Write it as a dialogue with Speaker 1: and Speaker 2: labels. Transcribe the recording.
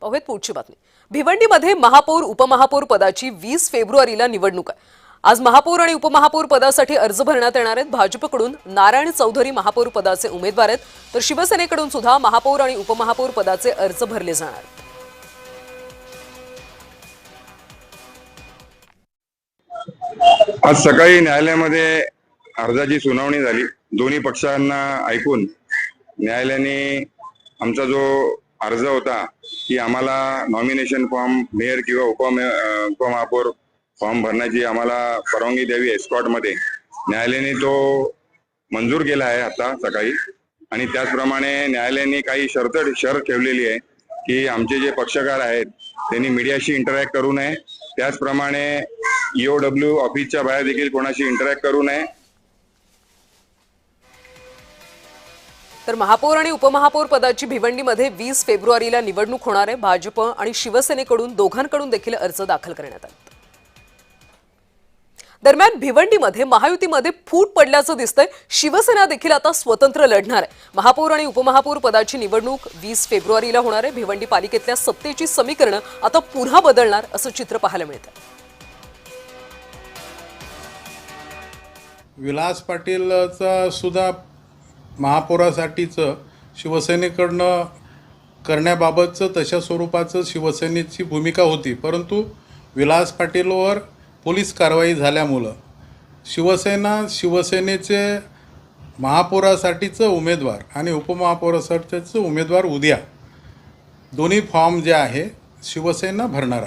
Speaker 1: पाहूयात पुढची बातमी। भिवंडीमध्ये महापौर उपमहापौर पदाची 20 फेब्रुवारीला निवडणूक आहे। आज महापौर आणि उपमहापौर पदासाठी अर्ज भरण्यात येणार आहेत। भाजपकडून नारायण चौधरी महापौर पदाचे उमेदवार आहेत, तर शिवसेनेकडून सुद्धा महापौर आणि उपमहापौर पदाचे अर्ज भरले जाणार आहेत।
Speaker 2: आज सकाळी न्यायालयामध्ये अर्जाची सुनावणी झाली। दोन्ही पक्षांना ऐकून न्यायालयाने आमचा जो अर्ज होता की आम्हाला नॉमिनेशन फॉर्म मेयर किंवा उपमहापौर फॉर्म भरण्याची आम्हाला परवानगी द्यावी एस्कॉर्टमध्ये, न्यायालयाने तो मंजूर केला आहे आता सकाळी। आणि त्याचप्रमाणे न्यायालयाने काही शर्त ठेवलेली आहे की आमचे जे पक्षकार आहेत त्यांनी मीडियाशी इंटरॅक्ट करू नये, त्याचप्रमाणे EOW ऑफिसच्या बाहेर देखील कोणाशी इंटरॅक्ट करू नये।
Speaker 1: तर महापौर आणि उपमहापौर पदाची भिवंडीमध्ये 20 फेब्रुवारीला निवडणूक होणार आहे। भाजप आणि शिवसेनेकडून दोघांकडून देखील अर्ज दाखल करण्यात आले। दरम्यान भिवंडीमध्ये महायुतीमध्ये फूट पडल्याचं दिसतंय। शिवसेना देखील आता स्वतंत्र लढणार आहे। महापौर आणि उपमहापौर पदाची निवडणूक 20 फेब्रुवारीला होणार आहे। भिवंडी पालिकेतल्या सत्तेची समीकरणं आता पुन्हा बदलणार असं चित्र पाहायला मिळतं।
Speaker 3: विलास पाटीलचा सुद्धा महापौरासाठीचं शिवसेनेकडनं करण्याबाबतचं तशा स्वरूपाचं शिवसेनेची भूमिका होती, परंतु विलास पाटीलवर पोलीस कारवाई झाल्यामुळं शिवसेनेचे महापौरासाठीचं उमेदवार आणि उपमहापौरासाठीचं उमेदवार उद्या दोन्ही फॉर्म जे आहे शिवसेना भरणार आहे।